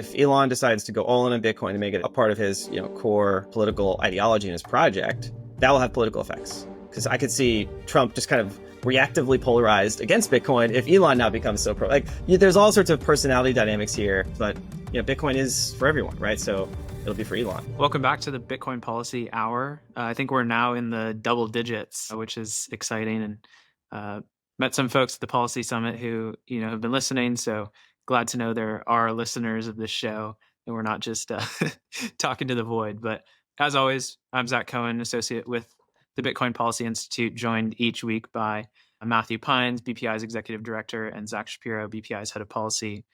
If Elon decides to go all in on Bitcoin and make it a part of his, core political ideology and his project, that will have political effects. Because I could see Trump just kind of reactively polarized against Bitcoin if Elon now becomes so pro. There's all sorts of personality dynamics here, but Bitcoin is for everyone, right? So it'll be for Elon. Welcome back to the Bitcoin Policy Hour. I think we're now in the double digits, which is exciting, and met some folks at the Policy Summit who have been listening. So glad to know there are listeners of this show, and we're not just talking to the void. But as always, I'm Zack Cohen, associate with the Bitcoin Policy Institute, joined each week by Matthew Pines, BPI's executive director, and Zack Shapiro, BPI's head of policy.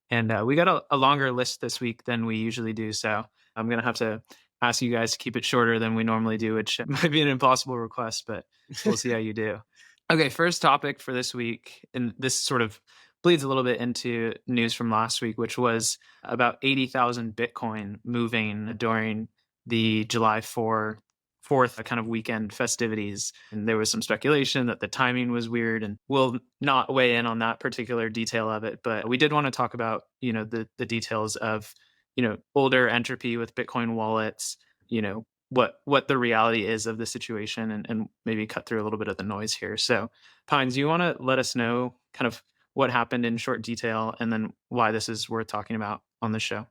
And we got a longer list this week than we usually do. So I'm going to have to ask you guys to keep it shorter than we normally do, which might be an impossible request, but we'll see how you do. Okay, first topic for this week, and this sort of bleeds a little bit into news from last week, which was about 80,000 Bitcoin moving during the July 4th kind of weekend festivities. And there was some speculation that the timing was weird, and we'll not weigh in on that particular detail of it. But we did want to talk about, the details of, older entropy with Bitcoin wallets, what the reality is of the situation, and maybe cut through a little bit of the noise here. So Pines, you want to let us know kind of what happened in short detail, and then why this is worth talking about on the show?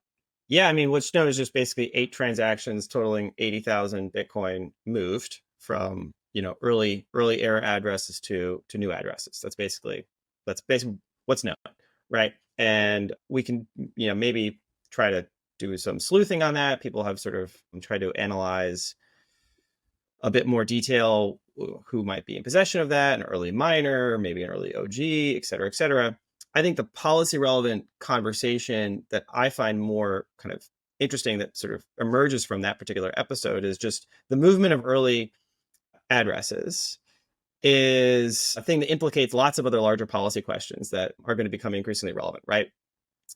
Yeah, I mean, what's known is just basically 8 transactions totaling 80,000 Bitcoin moved from, early era addresses to new addresses. That's basically what's known, right? And we can, maybe try to do some sleuthing on that. People have sort of tried to analyze a bit more detail who might be in possession of that, an early miner, maybe an early OG, et cetera, et cetera. I think the policy relevant conversation that I find more kind of interesting that sort of emerges from that particular episode is just the movement of early addresses is a thing that implicates lots of other larger policy questions that are going to become increasingly relevant, right?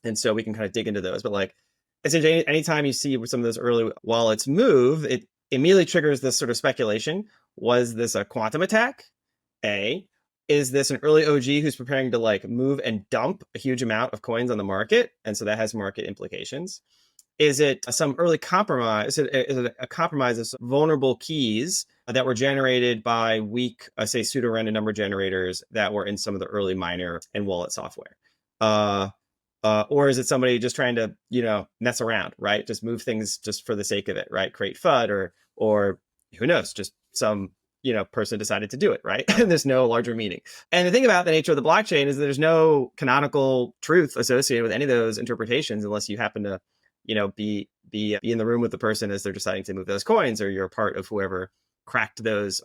And so we can kind of dig into those. But essentially, anytime you see some of those early wallets move, it immediately triggers this sort of speculation. Was this a quantum attack? Is this an early OG who's preparing to move and dump a huge amount of coins on the market? And so that has market implications. Is it some early compromise? Is it a compromise of vulnerable keys that were generated by weak, say, pseudo-random number generators that were in some of the early miner and wallet software? Or is it somebody just trying to, mess around, right? Just move things just for the sake of it, right? Create FUD or who knows, just some person decided to do it, right? And there's no larger meaning. And the thing about the nature of the blockchain is that there's no canonical truth associated with any of those interpretations unless you happen to, be in the room with the person as they're deciding to move those coins, or you're part of whoever cracked those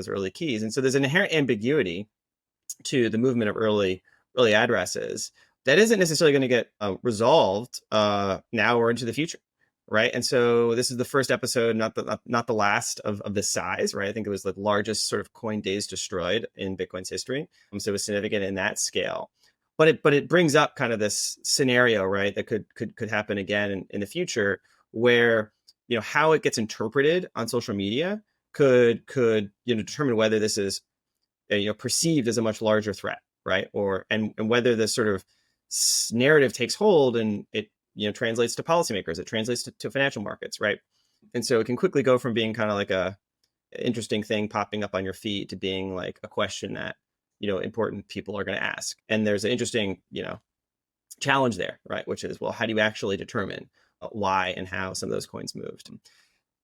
early keys. And so there's an inherent ambiguity to the movement of early addresses that isn't necessarily going to get resolved now or into the future. Right. And so this is the first episode, not the last of this size. Right. I think it was the largest sort of coin days destroyed in Bitcoin's history. So it was significant in that scale. But it brings up kind of this scenario, right, that could happen again in the future, where, how it gets interpreted on social media could determine whether this is perceived as a much larger threat. Right. And whether this sort of narrative takes hold and it translates to policymakers, it translates to financial markets, right? And so it can quickly go from being kind of like a interesting thing popping up on your feed to being like a question that, important people are going to ask. And there's an interesting, challenge there, right? Which is, well, how do you actually determine why and how some of those coins moved?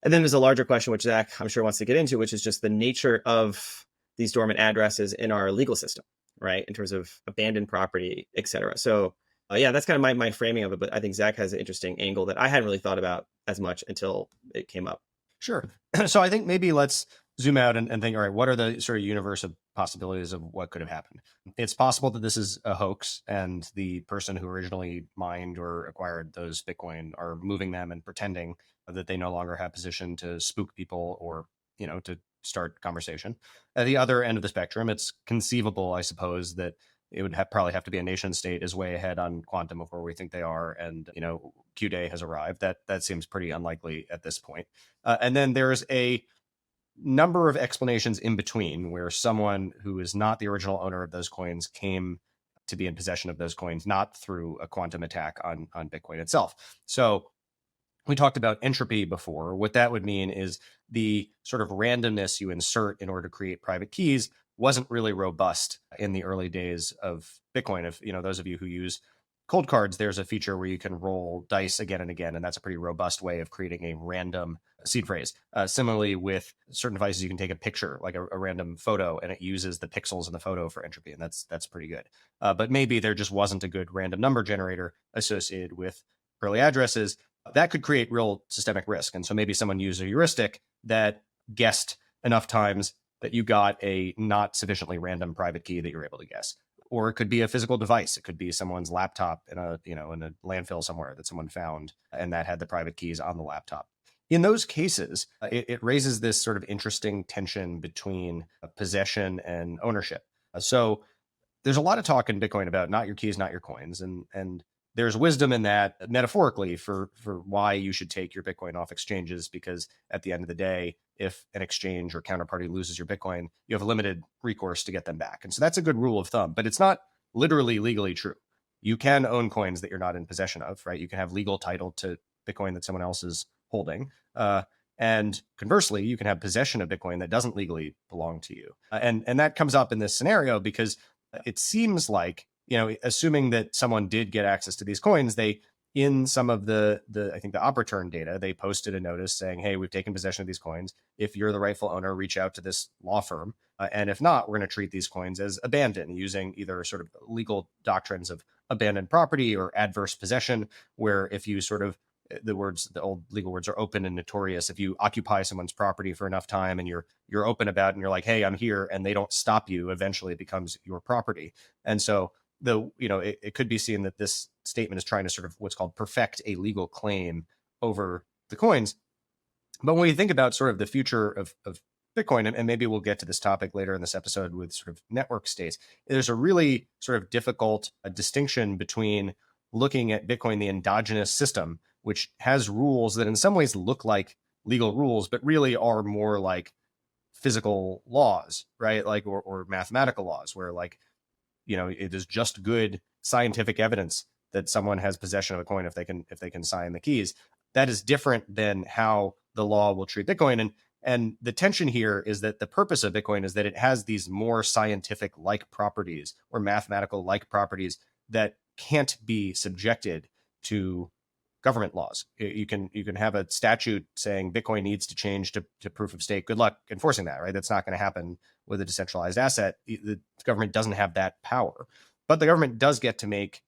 And then there's a larger question, which Zack, I'm sure, wants to get into, which is just the nature of these dormant addresses in our legal system, right? In terms of abandoned property, et cetera. So yeah, that's kind of my framing of it. But I think Zack has an interesting angle that I hadn't really thought about as much until it came up. Sure. So I think maybe let's zoom out and think, all right, what are the sort of universe of possibilities of what could have happened? It's possible that this is a hoax and the person who originally mined or acquired those Bitcoin are moving them and pretending that they no longer have position to spook people or, to start conversation. At the other end of the spectrum, it's conceivable, I suppose, that it would probably have to be a nation state is way ahead on quantum of where we think they are. And, Q-Day has arrived. That seems pretty unlikely at this point. And then there's a number of explanations in between where someone who is not the original owner of those coins came to be in possession of those coins, not through a quantum attack on Bitcoin itself. So we talked about entropy before. What that would mean is the sort of randomness you insert in order to create private keys wasn't really robust in the early days of Bitcoin. If those of you who use cold cards, there's a feature where you can roll dice again and again, and that's a pretty robust way of creating a random seed phrase. Similarly, with certain devices, you can take a picture, like a random photo, and it uses the pixels in the photo for entropy, and that's pretty good. But maybe there just wasn't a good random number generator associated with early addresses. That could create real systemic risk. And so maybe someone used a heuristic that guessed enough times that you got a not sufficiently random private key that you're able to guess. Or it could be a physical device. It could be someone's laptop in a landfill somewhere that someone found, and that had the private keys on the laptop. In those cases, it raises this sort of interesting tension between possession and ownership. So there's a lot of talk in Bitcoin about not your keys, not your coins, and there's wisdom in that metaphorically for why you should take your Bitcoin off exchanges, because at the end of the day, if an exchange or counterparty loses your Bitcoin, you have limited recourse to get them back. And so that's a good rule of thumb, but it's not literally legally true. You can own coins that you're not in possession of, right? You can have legal title to Bitcoin that someone else is holding. And conversely, you can have possession of Bitcoin that doesn't legally belong to you. And that comes up in this scenario because it seems like, assuming that someone did get access to these coins, they, in some of the I think the op return data, they posted a notice saying, hey, we've taken possession of these coins. If you're the rightful owner, reach out to this law firm. And if not, we're going to treat these coins as abandoned, using either sort of legal doctrines of abandoned property or adverse possession, where if you sort of, the old legal words are open and notorious. If you occupy someone's property for enough time and you're open about it and you're like, hey, I'm here, and they don't stop you, eventually it becomes your property. And so it could be seen that this statement is trying to sort of what's called perfect a legal claim over the coins. But when we think about sort of the future of Bitcoin, and maybe we'll get to this topic later in this episode with sort of network states, there's a really sort of difficult distinction between looking at Bitcoin, the endogenous system, which has rules that in some ways look like legal rules, but really are more like physical laws, right? Like, or mathematical laws, where like, it is just good scientific evidence that someone has possession of a coin if they can sign the keys. That is different than how the law will treat Bitcoin. And the tension here is that the purpose of Bitcoin is that it has these more scientific like properties or mathematical like properties that can't be subjected to government laws. You can have a statute saying Bitcoin needs to change to proof of stake. Good luck enforcing that, right? That's not going to happen with a decentralized asset. The government doesn't have that power, but the government does get to make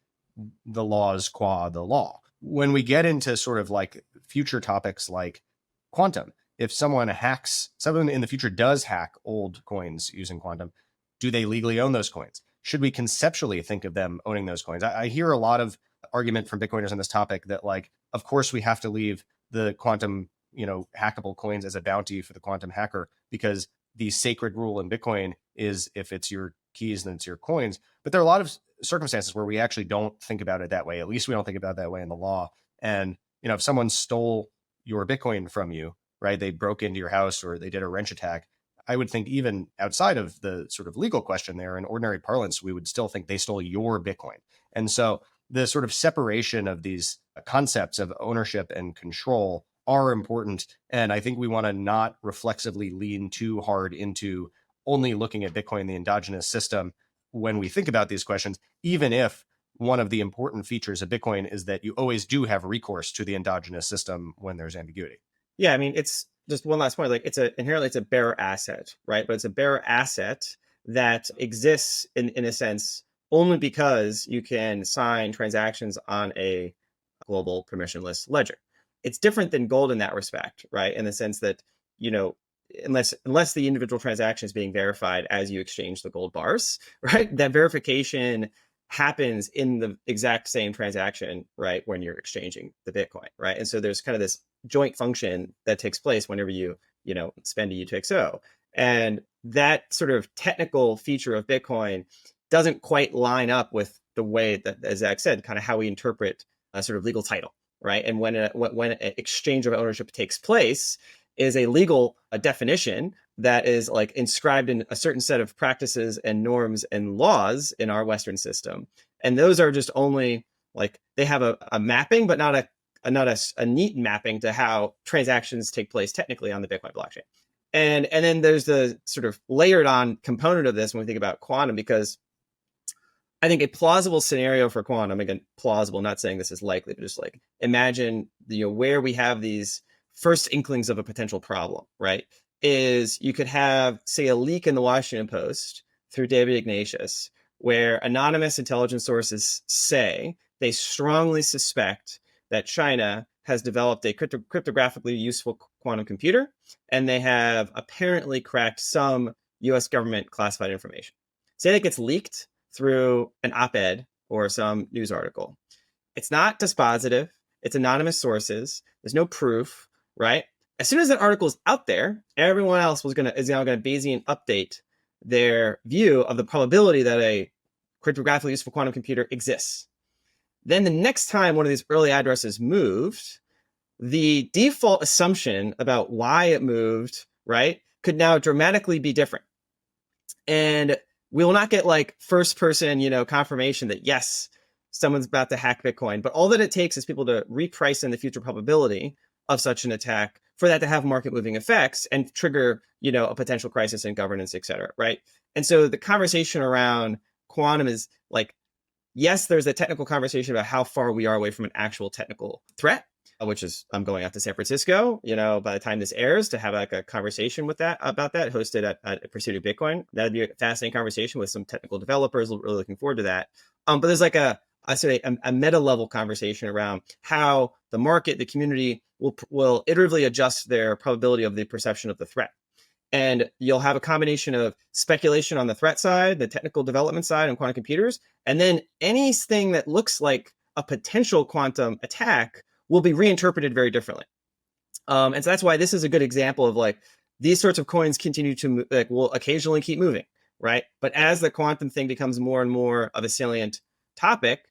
the laws qua the law. When we get into sort of like future topics like quantum, if someone in the future does hack old coins using quantum, do they legally own those coins? Should we conceptually think of them owning those coins? I hear a lot of argument from Bitcoiners on this topic that, like, of course we have to leave the quantum, hackable coins as a bounty for the quantum hacker, because the sacred rule in Bitcoin is if it's your keys, then it's your coins. But there are a lot of circumstances where we actually don't think about it that way. At least we don't think about it that way in the law. And, if someone stole your Bitcoin from you, right, they broke into your house or they did a wrench attack, I would think even outside of the sort of legal question there, in ordinary parlance, we would still think they stole your Bitcoin. And so the sort of separation of these concepts of ownership and control are important. And I think we want to not reflexively lean too hard into only looking at Bitcoin, the endogenous system, when we think about these questions, even if one of the important features of Bitcoin is that you always do have recourse to the endogenous system when there's ambiguity. Yeah, I mean, it's just one last point. Like, inherently it's a bearer asset, right? But it's a bearer asset that exists in a sense only because you can sign transactions on a global permissionless ledger. It's different than gold in that respect, right? In the sense that, unless the individual transaction is being verified as you exchange the gold bars, right? That verification happens in the exact same transaction, right? When you're exchanging the Bitcoin, right? And so there's kind of this joint function that takes place whenever you spend a UTXO. And that sort of technical feature of Bitcoin doesn't quite line up with the way that, as Zack said, kind of how we interpret a sort of legal title, right? And when an exchange of ownership takes place is a legal definition, that is like inscribed in a certain set of practices and norms and laws in our Western system. And those are just only like, they have a mapping, but not a neat mapping to how transactions take place technically on the Bitcoin blockchain. And then there's the sort of layered on component of this when we think about quantum, because I think a plausible scenario for quantum, again, plausible, not saying this is likely, but just like imagine, where we have these first inklings of a potential problem, right? Is you could have, say, a leak in the Washington Post through David Ignatius, where anonymous intelligence sources say they strongly suspect that China has developed a cryptographically useful quantum computer, and they have apparently cracked some US government classified information. Say that gets leaked through an op-ed or some news article. It's not dispositive. It's anonymous sources. There's no proof, right? As soon as that article is out there, everyone else is now going to Bayesian update their view of the probability that a cryptographically useful quantum computer exists. Then the next time one of these early addresses moved, the default assumption about why it moved, right, could now dramatically be different. And we will not get like first person, confirmation that yes, someone's about to hack Bitcoin. But all that it takes is people to reprice in the future probability of such an attack for that to have market moving effects and trigger, a potential crisis in governance, et cetera, right? And so the conversation around quantum is like, yes, there's a technical conversation about how far we are away from an actual technical threat, which is I'm going out to San Francisco, by the time this airs, to have like a conversation about that, hosted at Pursuit of Bitcoin. That'd be a fascinating conversation with some technical developers. Really looking forward to that. But there's like a meta level conversation around how the market, the community will iteratively adjust their probability of the perception of the threat. And you'll have a combination of speculation on the threat side, the technical development side on quantum computers, and then anything that looks like a potential quantum attack will be reinterpreted very differently. And so that's why this is a good example of like these sorts of coins continue to will occasionally keep moving, right? But as the quantum thing becomes more and more of a salient topic,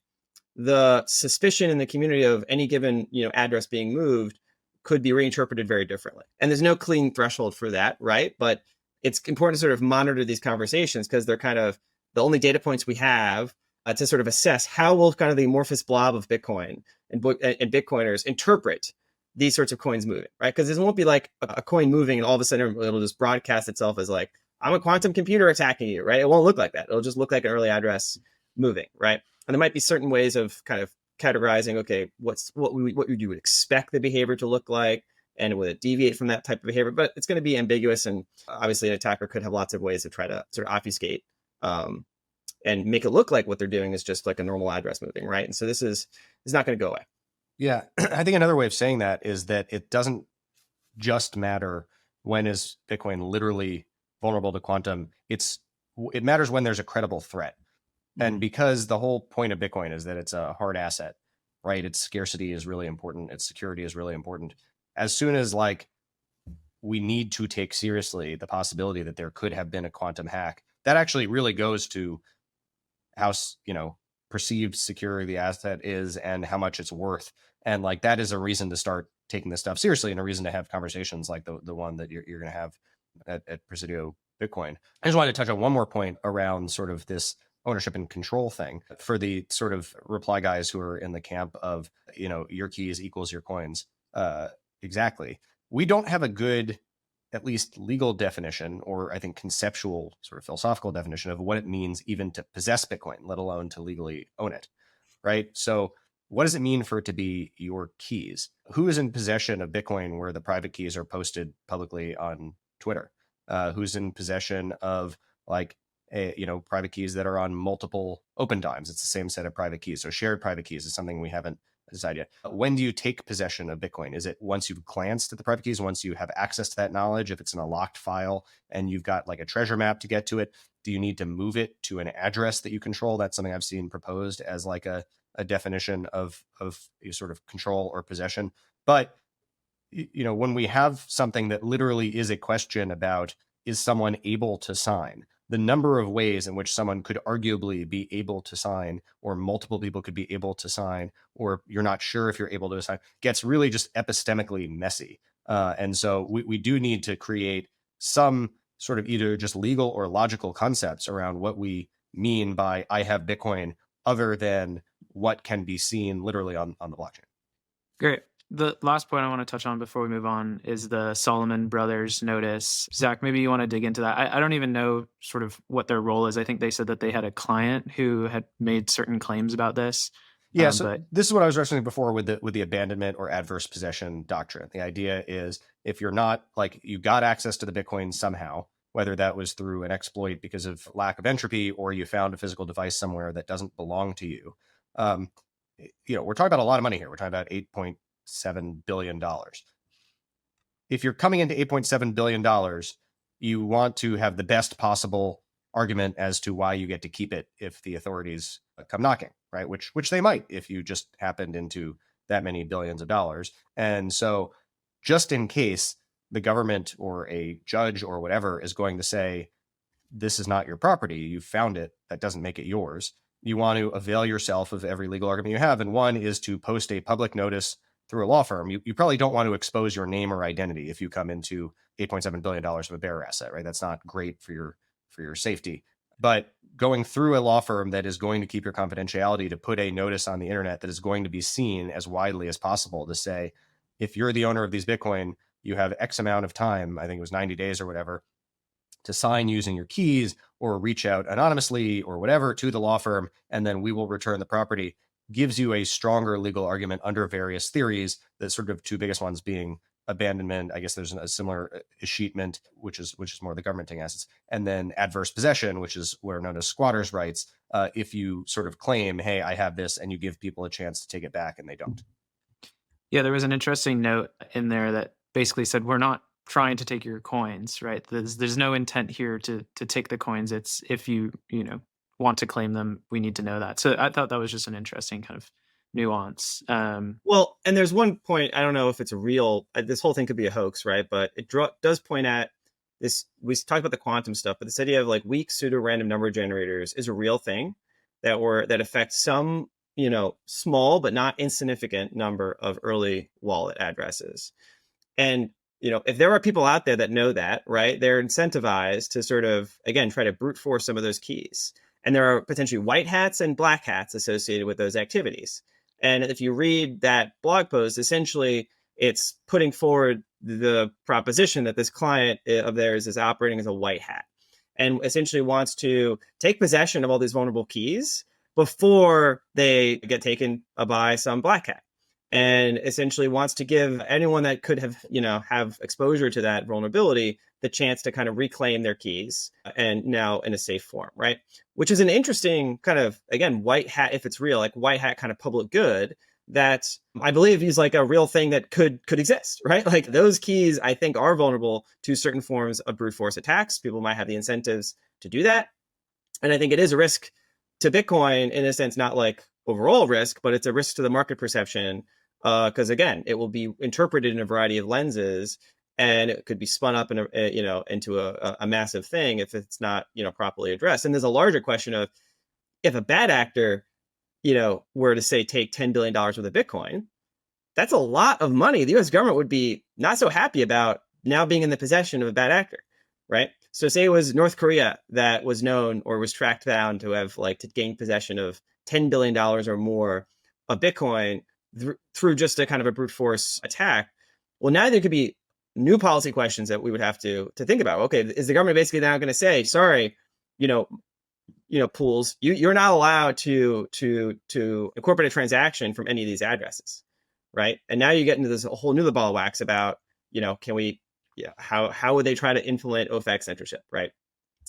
the suspicion in the community of any given address being moved could be reinterpreted very differently. And there's no clean threshold for that, right? But it's important to sort of monitor these conversations because they're kind of the only data points we have to sort of assess how will kind of the amorphous blob of Bitcoin and Bitcoiners interpret these sorts of coins moving, right? Because it won't be like a coin moving and all of a sudden it'll just broadcast itself as like, I'm a quantum computer attacking you, right? It won't look like that. It'll just look like an early address moving, right? And there might be certain ways of kind of categorizing, okay, what you would expect the behavior to look like, and would it deviate from that type of behavior? But it's going to be ambiguous, and obviously an attacker could have lots of ways to try to sort of obfuscate and make it look like what they're doing is just like a normal address moving, right? And so this is not going to go away. Yeah, I think another way of saying that is that it doesn't just matter when is Bitcoin literally vulnerable to quantum. It matters when there's a credible threat. And because the whole point of Bitcoin is that it's a hard asset, right? Its scarcity is really important. Its security is really important. As soon as like we need to take seriously the possibility that there could have been a quantum hack, that actually really goes to how, perceived secure the asset is and how much it's worth. And like that is a reason to start taking this stuff seriously and a reason to have conversations like the one that you're going to have at Presidio Bitcoin. I just wanted to touch on one more point around sort of this ownership and control thing for the sort of reply guys who are in the camp of, your keys equals your coins. Exactly. We don't have a good, at least legal definition, or I think conceptual sort of philosophical definition of what it means even to possess Bitcoin, let alone to legally own it. Right. So what does it mean for it to be your keys? Who is in possession of Bitcoin where the private keys are posted publicly on Twitter? Who's in possession of like, private keys that are on multiple open dimes? It's the same set of private keys. So shared private keys is something we haven't decided yet. When do you take possession of Bitcoin? Is it once you've glanced at the private keys, once you have access to that knowledge, if it's in a locked file and you've got like a treasure map to get to it? Do you need to move it to an address that you control? That's something I've seen proposed as like a definition of sort of control or possession. But, when we have something that literally is a question about, is someone able to sign? The number of ways in which someone could arguably be able to sign, or multiple people could be able to sign, or you're not sure if you're able to sign, gets really just epistemically messy. And so we do need to create some sort of either just legal or logical concepts around what we mean by I have Bitcoin, other than what can be seen literally on the blockchain. Great. The last point I want to touch on before we move on is the Solomon Brothers notice. Zach, maybe you want to dig into that. I don't even know sort of what their role is. I think they said that they had a client who had made certain claims about this. Yeah, so this is what I was referencing before with the abandonment or adverse possession doctrine. The idea is if you're not, like, you got access to the Bitcoin somehow, whether that was through an exploit because of lack of entropy, or you found a physical device somewhere that doesn't belong to you. We're talking about a lot of money here. We're talking about $8.7 billion. If you're coming into $8.7 billion, you want to have the best possible argument as to why you get to keep it if the authorities come knocking, right? Which they might if you just happened into that many billions of dollars. And so just in case the government or a judge or whatever is going to say, this is not your property, you found it, that doesn't make it yours, you want to avail yourself of every legal argument you have. And one is to post a public notice through a law firm. You probably don't want to expose your name or identity if you come into $8.7 billion of a bearer asset, right? That's not great for your safety. But going through a law firm that is going to keep your confidentiality, to put a notice on the internet that is going to be seen as widely as possible, to say, if you're the owner of these Bitcoin, you have X amount of time, I think it was 90 days or whatever, to sign using your keys or reach out anonymously or whatever to the law firm, and then we will return the property, gives you a stronger legal argument under various theories. The sort of two biggest ones being abandonment. I guess there's a similar escheatment, which is more the government taking assets, and then adverse possession, which is what are known as squatters' rights. If you sort of claim, hey, I have this, and you give people a chance to take it back and they don't. Yeah, there was an interesting note in there that basically said, we're not trying to take your coins, right? There's no intent here to take the coins. It's if you want to claim them, we need to know that. So I thought that was just an interesting kind of nuance. Well, and there's one point, I don't know if it's a real, this whole thing could be a hoax, right? But it does point at this. We talked about the quantum stuff, but this idea of like weak pseudo random number generators is a real thing that affects some, small but not insignificant number of early wallet addresses. And if there are people out there that know that, right, they're incentivized to sort of, again, try to brute force some of those keys. And there are potentially white hats and black hats associated with those activities. And if you read that blog post, essentially it's putting forward the proposition that this client of theirs is operating as a white hat and essentially wants to take possession of all these vulnerable keys before they get taken by some black hat. And essentially wants to give anyone that could have exposure to that vulnerability the chance to kind of reclaim their keys, and now in a safe form, right? Which is an interesting kind of, again, white hat, if it's real, like white hat kind of public good that I believe is like a real thing that could exist, right? Like those keys, I think, are vulnerable to certain forms of brute force attacks. People might have the incentives to do that. And I think it is a risk to Bitcoin in a sense, not like overall risk, but it's a risk to the market perception. Because again, it will be interpreted in a variety of lenses, and it could be spun up in into a massive thing if it's not properly addressed. And there's a larger question of if a bad actor were to say take $10 billion worth of Bitcoin, that's a lot of money. The U.S. government would be not so happy about now being in the possession of a bad actor, right? So say it was North Korea that was known or was tracked down to have to gain possession of $10 billion or more of Bitcoin through just a kind of a brute force attack. Well, now there could be new policy questions that we would have to think about. Okay, is the government basically now going to say, sorry, pools, you're not allowed to incorporate a transaction from any of these addresses, right? And now you get into this whole new ball of wax about, how would they try to inflate OFAC censorship, right?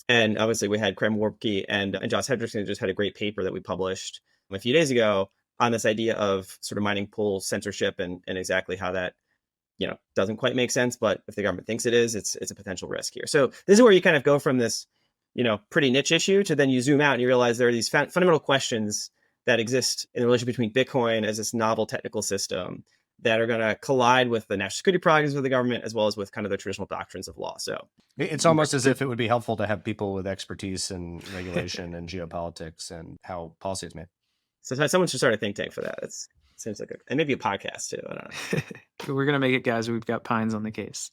And obviously we had Krem Warpke and Josh Hendrickson just had a great paper that we published a few days ago on this idea of sort of mining pool censorship and exactly how that, doesn't quite make sense. But if the government thinks it is, it's a potential risk here. So this is where you kind of go from this, pretty niche issue to then you zoom out and you realize there are these fundamental questions that exist in the relationship between Bitcoin as this novel technical system that are going to collide with the national security prerogatives of the government, as well as with kind of the traditional doctrines of law. So it's almost as if it would be helpful to have people with expertise in regulation and geopolitics and how policy is made. So someone should start a think tank for that. It seems like and maybe a podcast too. I don't know. We're going to make it, guys. We've got Pines on the case.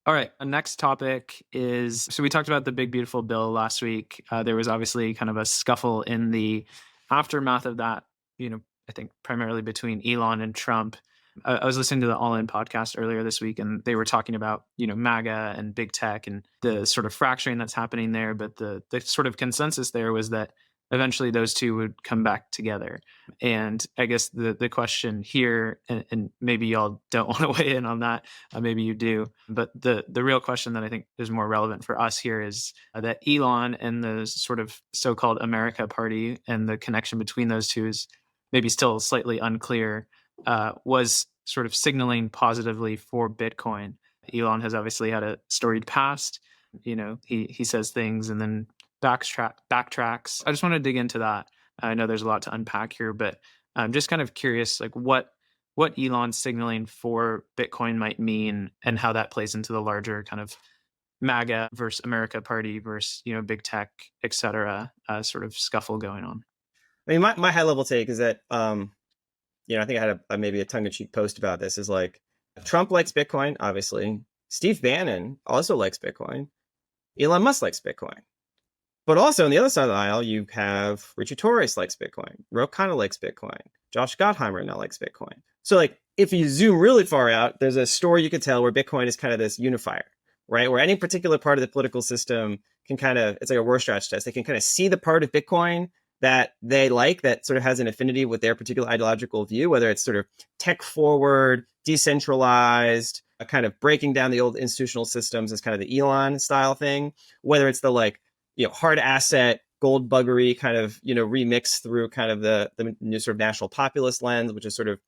All right. The next topic is, so we talked about the big, beautiful bill last week. There was obviously kind of a scuffle in the aftermath of that, I think primarily between Elon and Trump. I was listening to the All In podcast earlier this week, and they were talking about, MAGA and big tech and the sort of fracturing that's happening there. But the sort of consensus there was that eventually those two would come back together. And I guess the question here, and maybe y'all don't want to weigh in on that, maybe you do, but the real question that I think is more relevant for us here is that Elon and the sort of so-called America Party and the connection between those two is maybe still slightly unclear, was sort of signaling positively for Bitcoin. Elon has obviously had a storied past. He says things and then backtracks. I just want to dig into that. I know there's a lot to unpack here, but I'm just kind of curious, like what Elon's signaling for Bitcoin might mean and how that plays into the larger kind of MAGA versus America Party versus, big tech, et cetera, sort of scuffle going on. I mean, my high level take is that, I think I had maybe a tongue-in-cheek post about this, is like, Trump likes Bitcoin, obviously. Steve Bannon also likes Bitcoin. Elon Musk likes Bitcoin. But also on the other side of the aisle, you have Richard Torres likes Bitcoin. Ro Khanna likes Bitcoin. Josh Gottheimer now likes Bitcoin. So like, if you zoom really far out, there's a story you could tell where Bitcoin is kind of this unifier, right? Where any particular part of the political system can kind of, it's like a Rorschach test. They can kind of see the part of Bitcoin that they like, that sort of has an affinity with their particular ideological view, whether it's sort of tech forward, decentralized, a kind of breaking down the old institutional systems as kind of the Elon style thing, whether it's the like, hard asset, gold buggery kind of, remix through kind of the new sort of national populist lens, which is sort of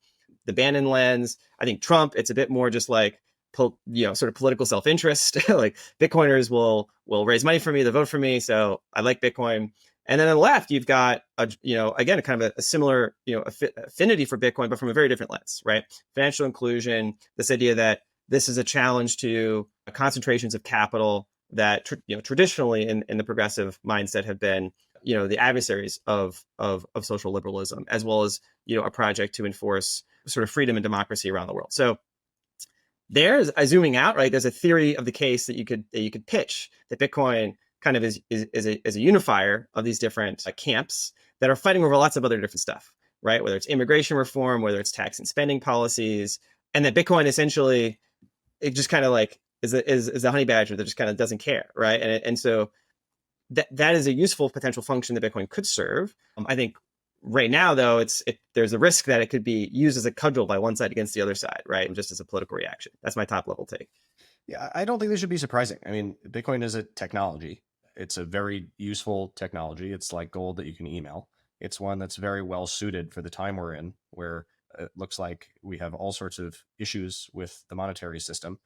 the Bannon lens. I think Trump, it's a bit more just like, sort of political self-interest. Like Bitcoiners will raise money for me, they'll vote for me. So I like Bitcoin. And then on the left, you've got, again, kind of a similar, affinity for Bitcoin, but from a very different lens, right? Financial inclusion, this idea that this is a challenge to concentrations of capital that traditionally in the progressive mindset have been the adversaries of social liberalism, as well as a project to enforce sort of freedom and democracy around the world. So there's zooming out, right? There's a theory of the case that you could pitch that Bitcoin kind of is a unifier of these different camps that are fighting over lots of other different stuff, right? Whether it's immigration reform, whether it's tax and spending policies, and that Bitcoin essentially, it just kind of like is a honey badger that just kind of doesn't care, right? And so that is a useful potential function that Bitcoin could serve. I think right now, though, there's a risk that it could be used as a cudgel by one side against the other side, right? Just as a political reaction. That's my top level take. Yeah, I don't think this should be surprising. I mean, Bitcoin is a technology. It's a very useful technology. It's like gold that you can email. It's one that's very well suited for the time we're in, where it looks like we have all sorts of issues with the monetary system.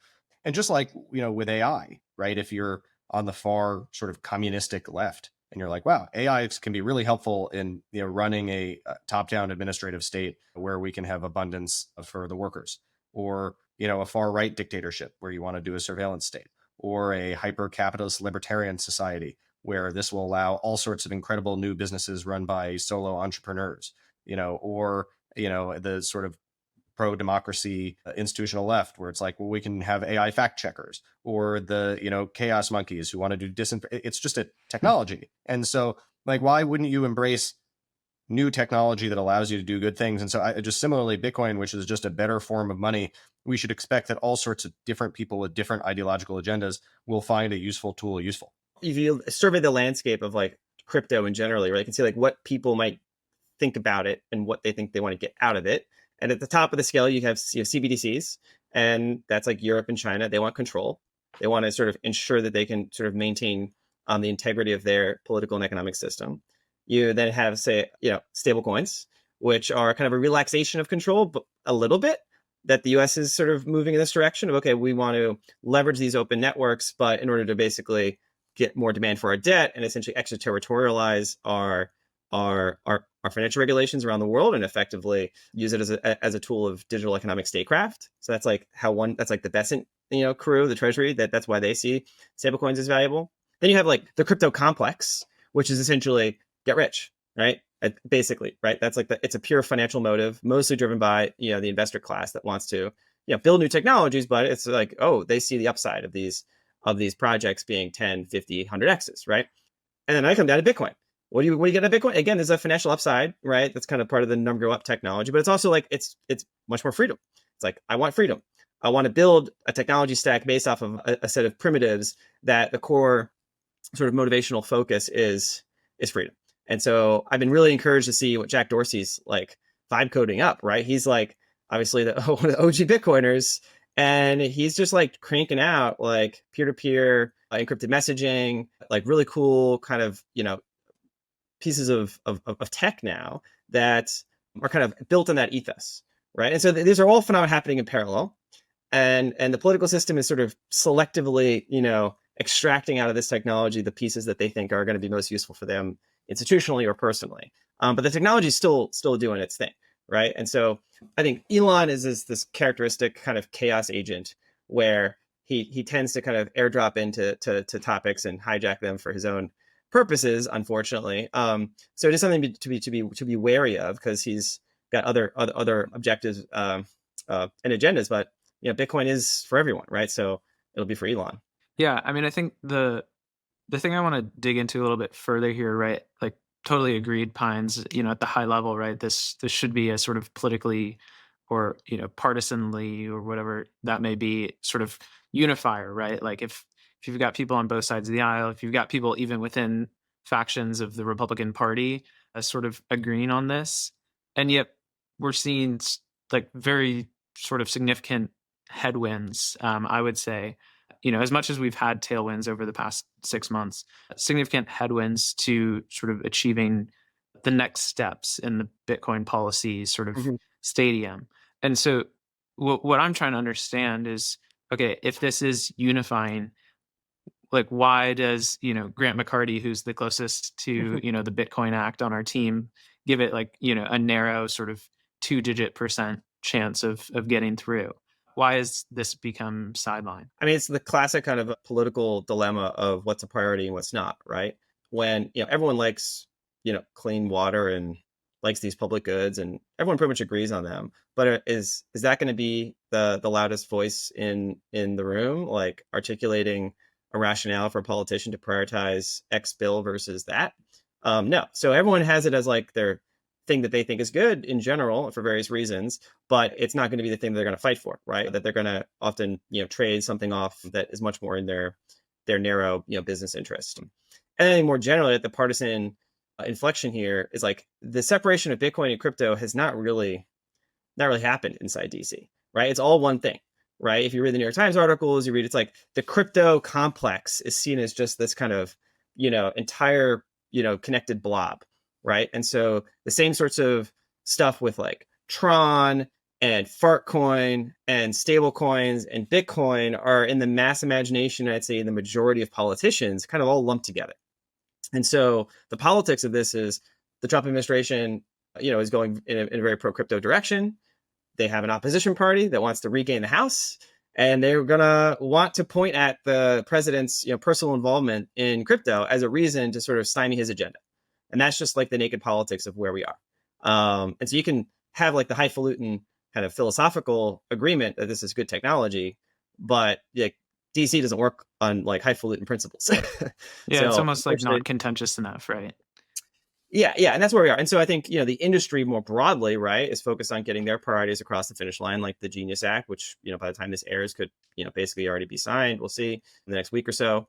And just like, with AI, right? If you're on the far sort of communistic left and you're like, wow, AI can be really helpful in, running a top-down administrative state where we can have abundance for the workers, or, a far right dictatorship where you want to do a surveillance state, or a hyper-capitalist libertarian society where this will allow all sorts of incredible new businesses run by solo entrepreneurs, or, the sort of pro-democracy institutional left where it's like, well, we can have AI fact checkers, or the, chaos monkeys who want to do it's just a technology. And so like, why wouldn't you embrace new technology that allows you to do good things? And so I just similarly, Bitcoin, which is just a better form of money, we should expect that all sorts of different people with different ideological agendas will find a useful tool useful. If you survey the landscape of like crypto in generally, right, you can see like what people might think about it and what they think they want to get out of it. And at the top of the scale, you have CBDCs, and that's like Europe and China. They want control. They want to sort of ensure that they can sort of maintain the integrity of their political and economic system. You then have, say, stablecoins, which are kind of a relaxation of control, but a little bit, that the US is sort of moving in this direction of, okay, we want to leverage these open networks, but in order to basically get more demand for our debt and essentially extraterritorialize our financial regulations around the world and effectively use it as a tool of digital economic statecraft. So that's like that's like the Besant, crew, the Treasury, that's why they see stablecoins as valuable. Then you have like the crypto complex, which is essentially get rich, right? Basically, right? That's like it's a pure financial motive, mostly driven by, the investor class that wants to build new technologies, but it's like, oh, they see the upside of these projects being 10, 50, 100x's, right? And then I come down to Bitcoin. What do you get out of Bitcoin? Again, there's a financial upside, right? That's kind of part of the number go up technology, but it's also like it's much more freedom. It's like, I want freedom. I want to build a technology stack based off of a set of primitives that the core sort of motivational focus is freedom. And so I've been really encouraged to see what Jack Dorsey's like vibe coding up, right? He's like obviously one of the OG Bitcoiners, and he's just like cranking out like peer-to-peer encrypted messaging, like really cool kind of, pieces of tech now that are kind of built on that ethos, right? And so these are all phenomena happening in parallel, and the political system is sort of selectively, extracting out of this technology the pieces that they think are going to be most useful for them institutionally or personally. But the technology is still doing its thing, right? And so I think Elon is this characteristic kind of chaos agent where he tends to kind of airdrop into to topics and hijack them for his own purposes, unfortunately. So it is something to be wary of, because he's got other objectives and agendas. But Bitcoin is for everyone, right? So it'll be for Elon. Yeah, I mean, I think the thing I want to dig into a little bit further here, right? Like, totally agreed, Pines. At the high level, right? This should be a sort of politically, or partisanly, or whatever that may be, sort of unifier, right? Like, if you've got people on both sides of the aisle, if you've got people even within factions of the Republican Party sort of agreeing on this, and yet we're seeing like very sort of significant headwinds, I would say. As much as we've had tailwinds over the past 6 months, significant headwinds to sort of achieving the next steps in the Bitcoin policy sort of stadium. And so what I'm trying to understand is, okay, if this is unifying, like, why does, Grant McCarty, who's the closest to, the Bitcoin Act on our team, give it like, a narrow sort of 2-digit % chance of getting through? Why has this become sideline? I mean, it's the classic kind of political dilemma of what's a priority and what's not, right? When, everyone likes, clean water and likes these public goods, and everyone pretty much agrees on them. But is that going to be the loudest voice in the room, like articulating a rationale for a politician to prioritize X bill versus that? No. So everyone has it as like their thing that they think is good in general for various reasons, but it's not going to be the thing that they're going to fight for, right? That they're going to often, trade something off that is much more in their narrow, business interest. And then more generally, the partisan inflection here is like the separation of Bitcoin and crypto has not really happened inside DC, right? It's all one thing, right? If you read the New York Times articles, it's like the crypto complex is seen as just this kind of, entire, connected blob. Right. And so the same sorts of stuff with like Tron and Fartcoin and stablecoins and Bitcoin are in the mass imagination, I'd say, the majority of politicians, kind of all lumped together. And so the politics of this is the Trump administration, is going in a very pro-crypto direction. They have an opposition party that wants to regain the House, and they're going to want to point at the president's personal involvement in crypto as a reason to sort of stymie his agenda. And that's just like the naked politics of where we are. And so you can have like the highfalutin kind of philosophical agreement that this is good technology, but like DC doesn't work on like highfalutin principles. Yeah, so, it's almost like not contentious enough, right? Yeah, and that's where we are. And so I think, the industry more broadly, right, is focused on getting their priorities across the finish line, like the Genius Act, which, by the time this airs could, basically already be signed. We'll see in the next week or so.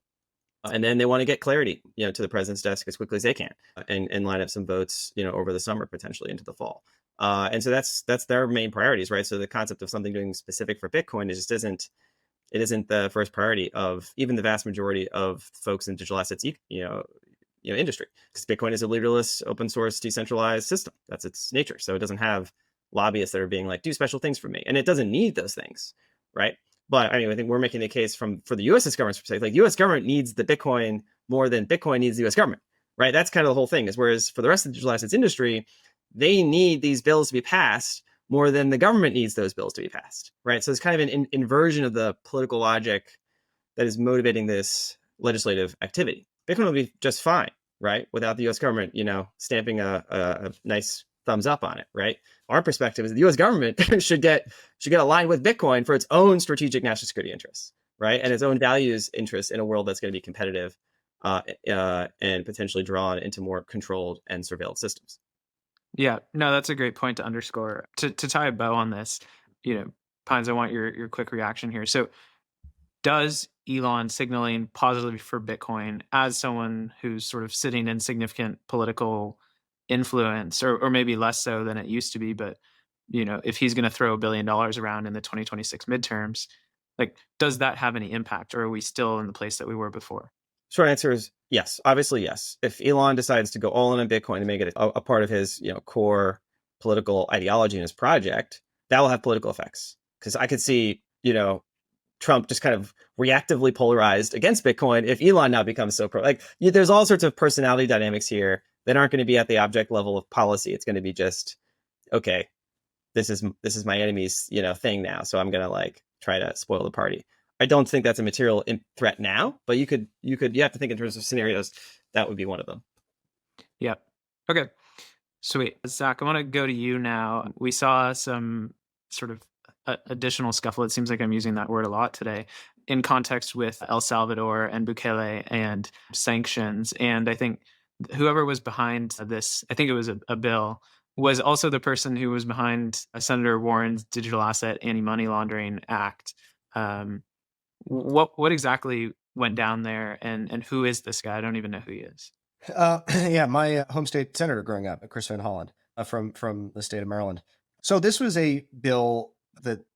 And then they want to get clarity, to the president's desk as quickly as they can, and line up some votes, over the summer, potentially into the fall. And so that's their main priorities, right? So the concept of something doing specific for Bitcoin isn't the first priority of even the vast majority of folks in digital assets, industry, because Bitcoin is a leaderless, open source, decentralized system. That's its nature. So it doesn't have lobbyists that are being like, do special things for me, and it doesn't need those things, right? But I think we're making the case for the U.S. government's perspective, like the U.S. government needs the Bitcoin more than Bitcoin needs the U.S. government, right? That's kind of the whole thing. Is whereas for the rest of the digital assets industry, they need these bills to be passed more than the government needs those bills to be passed, right? So it's kind of an inversion of the political logic that is motivating this legislative activity. Bitcoin will be just fine, right, without the U.S. government, stamping a nice thumbs up on it, right? Our perspective is the U.S. government should get aligned with Bitcoin for its own strategic national security interests, right, and its own values interests in a world that's going to be competitive and potentially drawn into more controlled and surveilled systems. Yeah, no, that's a great point to underscore. To tie a bow on this, Pines, I want your quick reaction here. So, does Elon signaling positively for Bitcoin as someone who's sort of sitting in significant political influence, or maybe less so than it used to be, but if he's going to throw $1 billion around in the 2026 midterms, like, does that have any impact, or are we still in the place that we were before? Short answer is yes. Obviously, yes. If Elon decides to go all in on Bitcoin and make it a part of his core political ideology in his project, that will have political effects. Because I could see Trump just kind of reactively polarized against Bitcoin if Elon now becomes so pro. Like, there's all sorts of personality dynamics here that aren't going to be at the object level of policy. It's going to be just, okay, this is my enemy's thing now, so I'm going to try to spoil the party. I don't think that's a material threat now, but you have to think in terms of scenarios. That would be one of them. Yep. Okay. Sweet. Zach, I want to go to you now. We saw some sort of additional scuffle. It seems like I'm using that word a lot today in context with El Salvador and Bukele and sanctions. And I think whoever was behind this, I think it was a bill, was also the person who was behind Senator Warren's Digital Asset Anti-Money Laundering Act. What exactly went down there, and who is this guy? I don't even know who he is. Yeah, my home state senator growing up, Chris Van Hollen, from the state of Maryland. So this was a bill that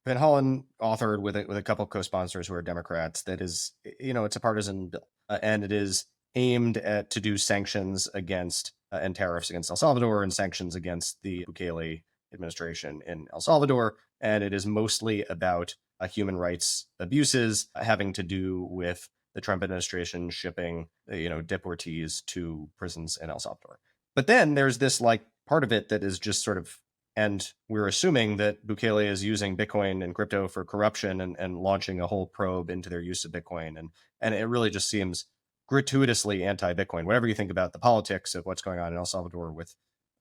Van Hollen authored with a couple of co-sponsors who are Democrats. That is, it's a partisan bill, and it is aimed to do sanctions against and tariffs against El Salvador and sanctions against the Bukele administration in El Salvador. And it is mostly about human rights abuses having to do with the Trump administration shipping, deportees to prisons in El Salvador. But then there's this part of it that is just sort of, and we're assuming that Bukele is using Bitcoin and crypto for corruption and launching a whole probe into their use of Bitcoin. And it really just seems gratuitously anti-Bitcoin. Whatever you think about the politics of what's going on in El Salvador with,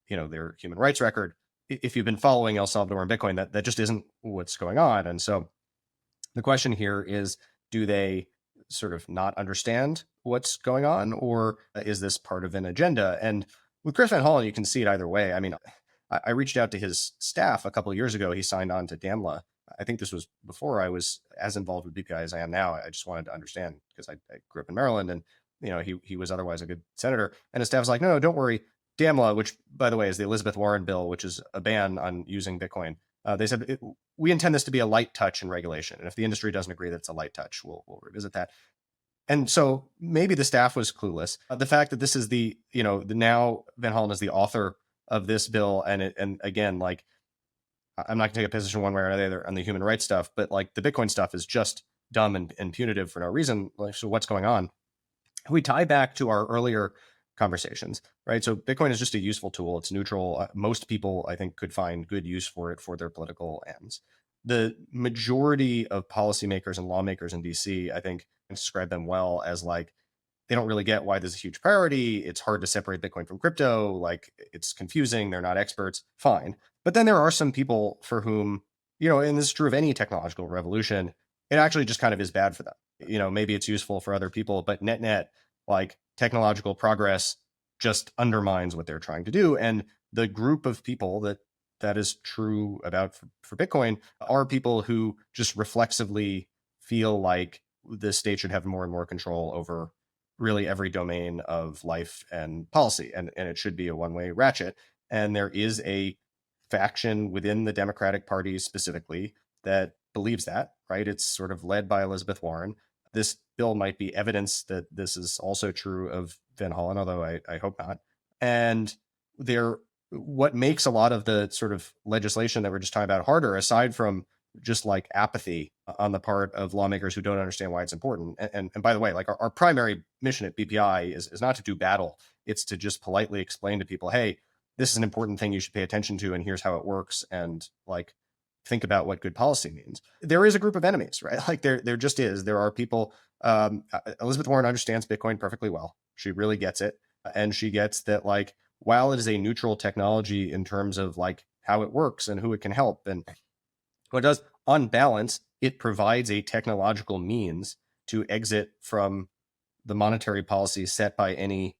their human rights record, if you've been following El Salvador and Bitcoin, that just isn't what's going on. And so the question here is, do they sort of not understand what's going on, or is this part of an agenda? And with Chris Van Hollen, you can see it either way. I mean, I reached out to his staff a couple of years ago. He signed on to DAMLA. I think this was before I was as involved with BPI as I am now. I just wanted to understand, because I grew up in Maryland, and he was otherwise a good senator. And his staff was like, no, don't worry. DAMLA, which by the way is the Elizabeth Warren bill, which is a ban on using Bitcoin. They said, we intend this to be a light touch in regulation. And if the industry doesn't agree that it's a light touch, we'll revisit that. And so maybe the staff was clueless. The fact that this is now Van Hollen is the author of this bill. And again, I'm not gonna take a position one way or another on the human rights stuff, but the Bitcoin stuff is just dumb and punitive for no reason. So what's going on? We tie back to our earlier conversations, right? So Bitcoin is just a useful tool. It's neutral. Most people, I think, could find good use for it for their political ends. The majority of policymakers and lawmakers in DC, I think, describe them well as they don't really get why there's a huge priority. It's hard to separate Bitcoin from crypto. It's confusing. They're not experts. Fine. But then there are some people for whom, and this is true of any technological revolution, it actually just kind of is bad for them. Maybe it's useful for other people, but net, technological progress just undermines what they're trying to do. And the group of people that is true about for Bitcoin are people who just reflexively feel like the state should have more and more control over really every domain of life and policy. And it should be a one-way ratchet. And there is a faction within the Democratic Party specifically that believes that, right? It's sort of led by Elizabeth Warren. This bill might be evidence that this is also true of Van Hollen, although I hope not. And what makes a lot of the sort of legislation that we're just talking about harder, aside from just apathy on the part of lawmakers who don't understand why it's important. And by the way, our primary mission at BPI is not to do battle. It's to just politely explain to people, hey, this is an important thing you should pay attention to, and here's how it works. And think about what good policy means. There is a group of enemies, right? There just is. There are people. Elizabeth Warren understands Bitcoin perfectly well. She really gets it. And she gets that while it is a neutral technology in terms of like how it works and who it can help and what it does, on balance, it provides a technological means to exit from the monetary policy set by any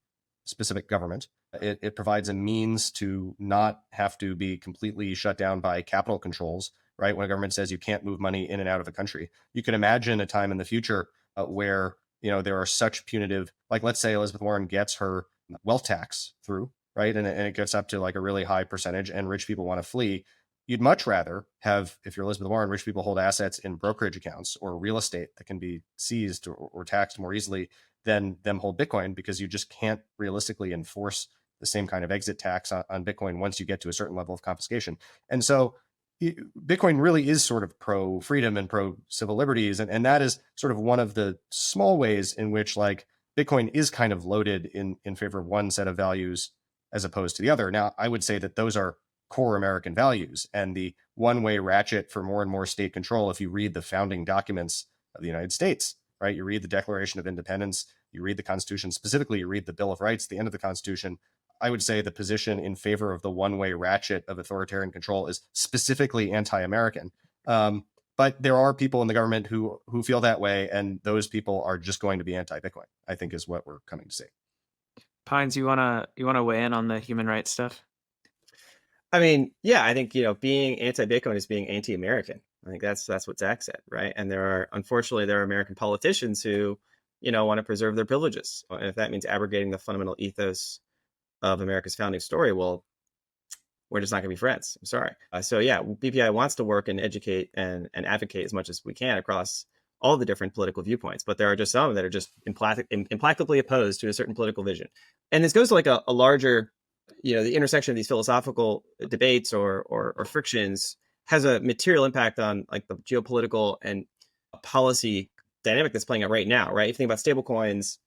specific government. It provides a means to not have to be completely shut down by capital controls, right? When a government says you can't move money in and out of the country, you can imagine a time in the future where, you know, there are such punitive, like let's say Elizabeth Warren gets her wealth tax through, right? And it gets up to like a really high percentage and rich people want to flee. You'd much rather have, if you're Elizabeth Warren, rich people hold assets in brokerage accounts or real estate that can be seized or taxed more easily than them hold Bitcoin, because you just can't realistically enforce the same kind of exit tax on Bitcoin once you get to a certain level of confiscation. And so Bitcoin really is sort of pro freedom and pro civil liberties. And that is sort of one of the small ways in which like Bitcoin is kind of loaded in favor of one set of values as opposed to the other. Now, I would say that those are core American values, and the one-way ratchet for more and more state control. If you read the founding documents of the United States, right, you read the Declaration of Independence, you read the Constitution, specifically you read the Bill of Rights, the end of the Constitution, I would say the position in favor of the one-way ratchet of authoritarian control is specifically anti-American. But there are people in the government who feel that way, and those people are just going to be anti-Bitcoin, I think is what we're coming to see. Pines, you wanna weigh in on the human rights stuff? I mean, yeah, I think, you know, being anti-Bitcoin is being anti-American. I think that's what Zack said, right? And unfortunately, there are American politicians who, you know, want to preserve their privileges. And if that means abrogating the fundamental ethos of America's founding story, well, we're just not going to be friends. I'm sorry. So yeah, BPI wants to work and educate and advocate as much as we can across all the different political viewpoints, but there are just some that are just implacably opposed to a certain political vision. And this goes to like a larger, you know, the intersection of these philosophical debates or frictions has a material impact on like the geopolitical and policy dynamic that's playing out right now, right? If you think about stablecoins,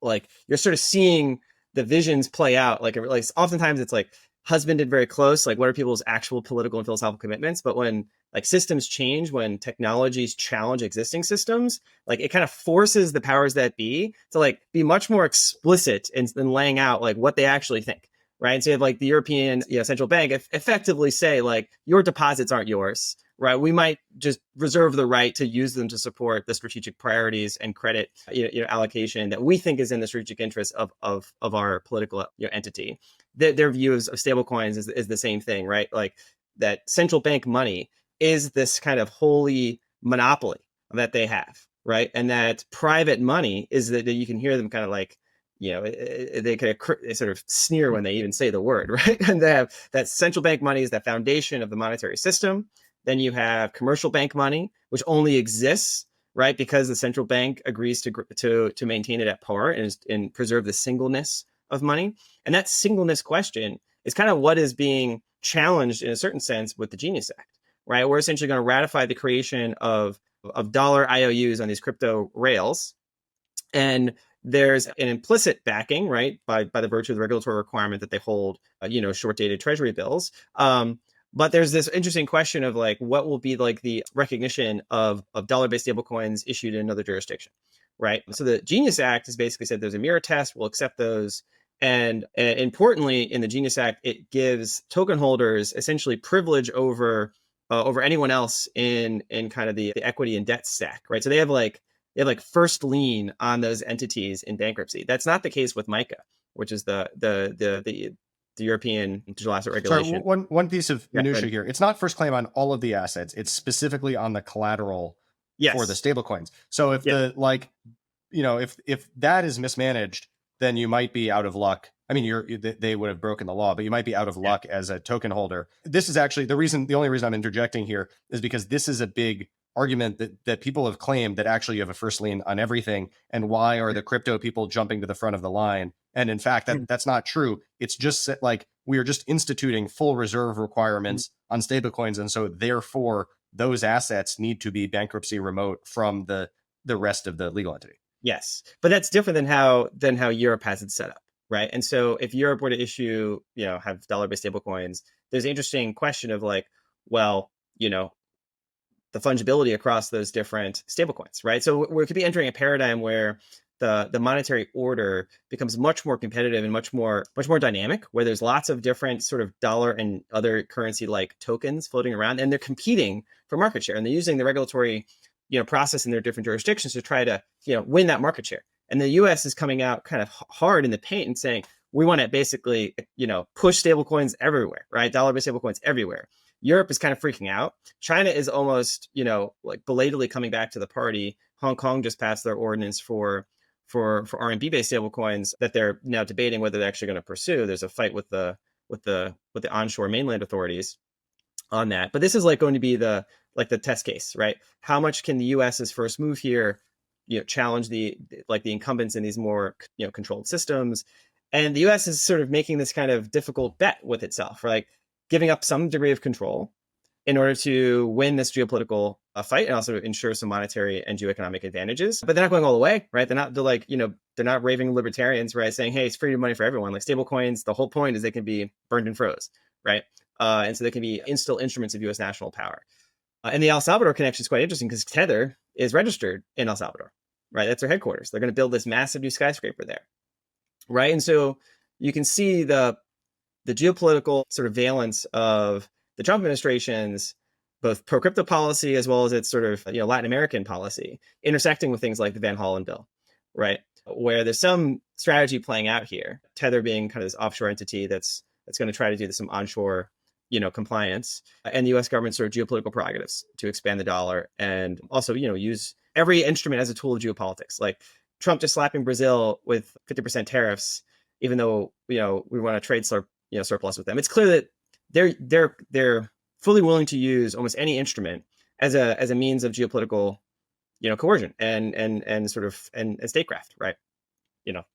like you're sort of seeing the visions play out. Like oftentimes it's like husbanded very close, like what are people's actual political and philosophical commitments? But when like systems change, when technologies challenge existing systems, like it kind of forces the powers that be to like be much more explicit in laying out like what they actually think. Right. And so you have like the European central bank effectively say like your deposits aren't yours. Right. We might just reserve the right to use them to support the strategic priorities and credit allocation that we think is in the strategic interest of our political entity. Their view of stablecoins is the same thing. Right. Like that central bank money is this kind of holy monopoly that they have. Right. And that private money is that you can hear them kind of like, you know, they sort of sneer when they even say the word, right? And they have that central bank money is the foundation of the monetary system. Then you have commercial bank money, which only exists, right, because the central bank agrees to maintain it at par and preserve the singleness of money. And that singleness question is kind of what is being challenged in a certain sense with the Genius Act, right? We're essentially going to ratify the creation of dollar IOUs on these crypto rails, and there's an implicit backing, right, by the virtue of the regulatory requirement that they hold, short-dated treasury bills. But there's this interesting question of like, what will be like the recognition of dollar-based stablecoins issued in another jurisdiction, right? So the Genius Act has basically said there's a mirror test, we'll accept those. And importantly, in the Genius Act, it gives token holders essentially privilege over anyone else in kind of the equity and debt stack, right? So they have like first lien on those entities in bankruptcy. That's not the case with MiCA, which is the European digital asset regulation. Sorry, one piece of minutia here. It's not first claim on all of the assets. It's specifically on the collateral for the stablecoins. So if if that is mismanaged, then you might be out of luck. I mean, they would have broken the law, but you might be out of luck as a token holder. This is actually the only reason I'm interjecting here is because this is a big argument that people have claimed that actually you have a first lien on everything, and why are the crypto people jumping to the front of the line? And in fact, that's not true. It's just like we are just instituting full reserve requirements on stablecoins, and so therefore those assets need to be bankruptcy remote from the rest of the legal entity. Yes, but that's different than how Europe has it set up, right? And so if Europe were to issue, have dollar-based stablecoins, there's an interesting question of like, well, the fungibility across those different stablecoins, right? So we could be entering a paradigm where the monetary order becomes much more competitive and much more dynamic, where there's lots of different sort of dollar and other currency like tokens floating around, and they're competing for market share, and they're using the regulatory process in their different jurisdictions to try to win that market share. And the U.S. is coming out kind of hard in the paint and saying, we want to basically push stablecoins everywhere, right? Dollar-based stablecoins everywhere. Europe is kind of freaking out. China is almost like belatedly coming back to the party. Hong Kong just passed their ordinance for RMB-based stablecoins that they're now debating whether they're actually going to pursue. There's a fight with the onshore mainland authorities on that. But this is like going to be the test case, right? How much can the U.S.'s first move here, challenge the incumbents in these more controlled systems? And the U.S. is sort of making this kind of difficult bet with itself, right? Giving up some degree of control in order to win this geopolitical fight and also ensure some monetary and geoeconomic advantages. But they're not going all the way, right? They're not raving libertarians, right? Saying, hey, it's free money for everyone. Like stable coins, the whole point is they can be burned and froze, right? And so they can be still instruments of U.S. national power. And the El Salvador connection is quite interesting because Tether is registered in El Salvador, right? That's their headquarters. They're going to build this massive new skyscraper there, right? And so you can see the geopolitical sort of valence of the Trump administration's both pro-crypto policy as well as its sort of Latin American policy intersecting with things like the Van Hollen bill, right? Where there's some strategy playing out here. Tether being kind of this offshore entity that's going to try to do some onshore compliance, and the U.S. government's sort of geopolitical prerogatives to expand the dollar and also use every instrument as a tool of geopolitics. Like Trump just slapping Brazil with 50% tariffs, even though we want to trade surplus with them. It's clear that they're fully willing to use almost any instrument as a means of geopolitical coercion and statecraft, right?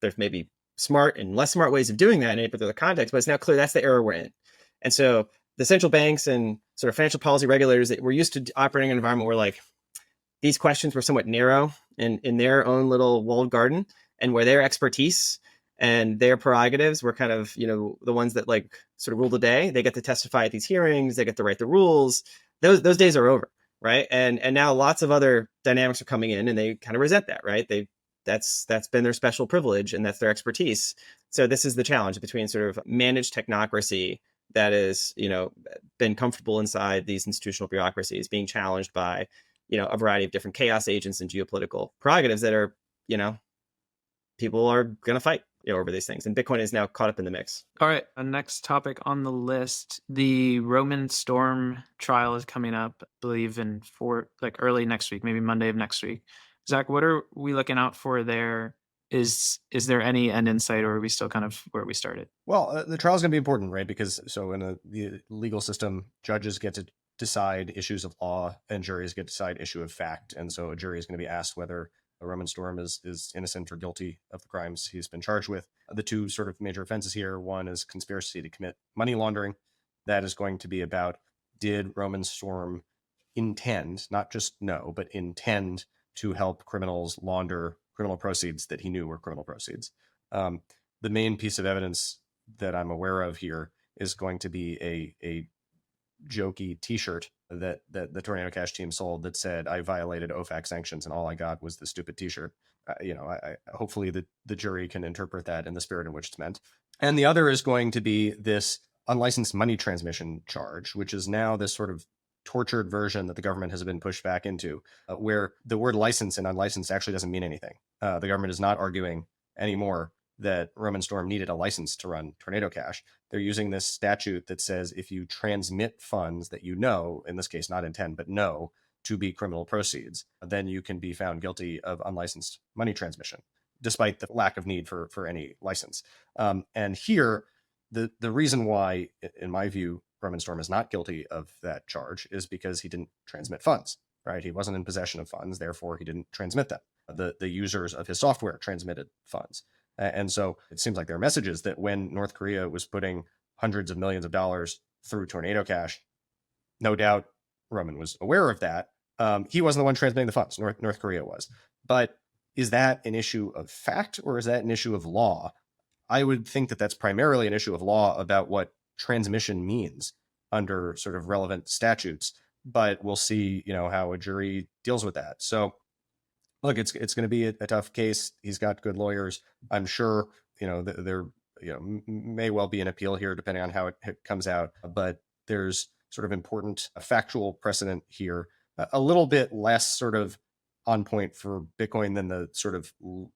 There's maybe smart and less smart ways of doing that in any particular context, but it's now clear that's the era we're in. And so the central banks and sort of financial policy regulators that were used to operating in an environment where like these questions were somewhat narrow in their own little walled garden, and where their expertise and their prerogatives were kind of, the ones that like sort of rule the day. They get to testify at these hearings. They get to write the rules. Those days are over, right? And now lots of other dynamics are coming in, and they kind of resent that, right? That's been their special privilege, and that's their expertise. So this is the challenge between sort of managed technocracy that is, been comfortable inside these institutional bureaucracies, being challenged by, a variety of different chaos agents and geopolitical prerogatives that are, people are going to fight over these things. And Bitcoin is now caught up in the mix. All right. Next topic on the list, the Roman Storm trial is coming up, I believe, in early next week, maybe Monday of next week. Zach, what are we looking out for there? Is there any end in sight, or are we still kind of where we started? Well, the trial is going to be important, right? Because in the legal system, judges get to decide issues of law and juries get to decide issue of fact. And so a jury is going to be asked whether a Roman Storm is innocent or guilty of the crimes he's been charged with. The two sort of major offenses here, one is conspiracy to commit money laundering. That is going to be about, did Roman Storm intend, not just know, but intend to help criminals launder criminal proceeds that he knew were criminal proceeds. The main piece of evidence that I'm aware of here is going to be a jokey T-shirt that the Tornado Cash team sold that said, "I violated OFAC sanctions and all I got was the stupid T-shirt." Hopefully the jury can interpret that in the spirit in which it's meant. And the other is going to be this unlicensed money transmission charge, which is now this sort of tortured version that the government has been pushed back into, where the word license and unlicensed actually doesn't mean anything. The government is not arguing anymore that Roman Storm needed a license to run Tornado Cash. They're using this statute that says if you transmit funds that in this case not intend, but know to be criminal proceeds, then you can be found guilty of unlicensed money transmission, despite the lack of need for any license. And here, the reason why, in my view, Roman Storm is not guilty of that charge is because he didn't transmit funds, right? He wasn't in possession of funds, therefore he didn't transmit them. The users of his software transmitted funds. And so it seems like there are messages that when North Korea was putting hundreds of millions of dollars through Tornado Cash, no doubt Roman was aware of that. He wasn't the one transmitting the funds, North Korea was. But is that an issue of fact or is that an issue of law? I would think that that's primarily an issue of law about what transmission means under sort of relevant statutes, but we'll see, how a jury deals with that. So Look, it's going to be a tough case. He's got good lawyers. I'm sure, there may well be an appeal here depending on how it comes out. But there's sort of important factual precedent here, a little bit less sort of on point for Bitcoin than the sort of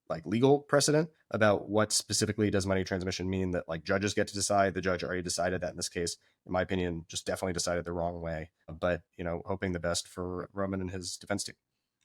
like legal precedent about what specifically does money transmission mean that like judges get to decide. The judge already decided that in this case, in my opinion, just definitely decided the wrong way. But, hoping the best for Roman and his defense team.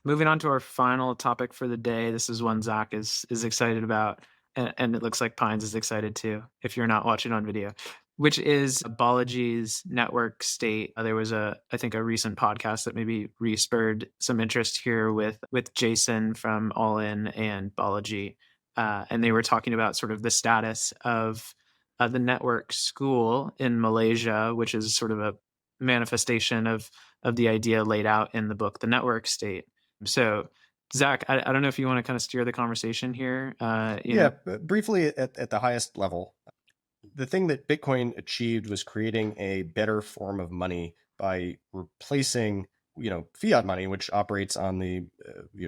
Moving on to our final topic for the day. This is one Zack is excited about, and it looks like Pines is excited too, if you're not watching on video, which is Balaji's network state. There was I think a recent podcast that maybe re-spurred some interest here with Jason from All In and Balaji. And they were talking about sort of the status of the network school in Malaysia, which is sort of a manifestation of the idea laid out in the book, The Network State. So, Zack, I don't know if you want to kind of steer the conversation here. Briefly at the highest level, the thing that Bitcoin achieved was creating a better form of money by replacing, fiat money, which operates on the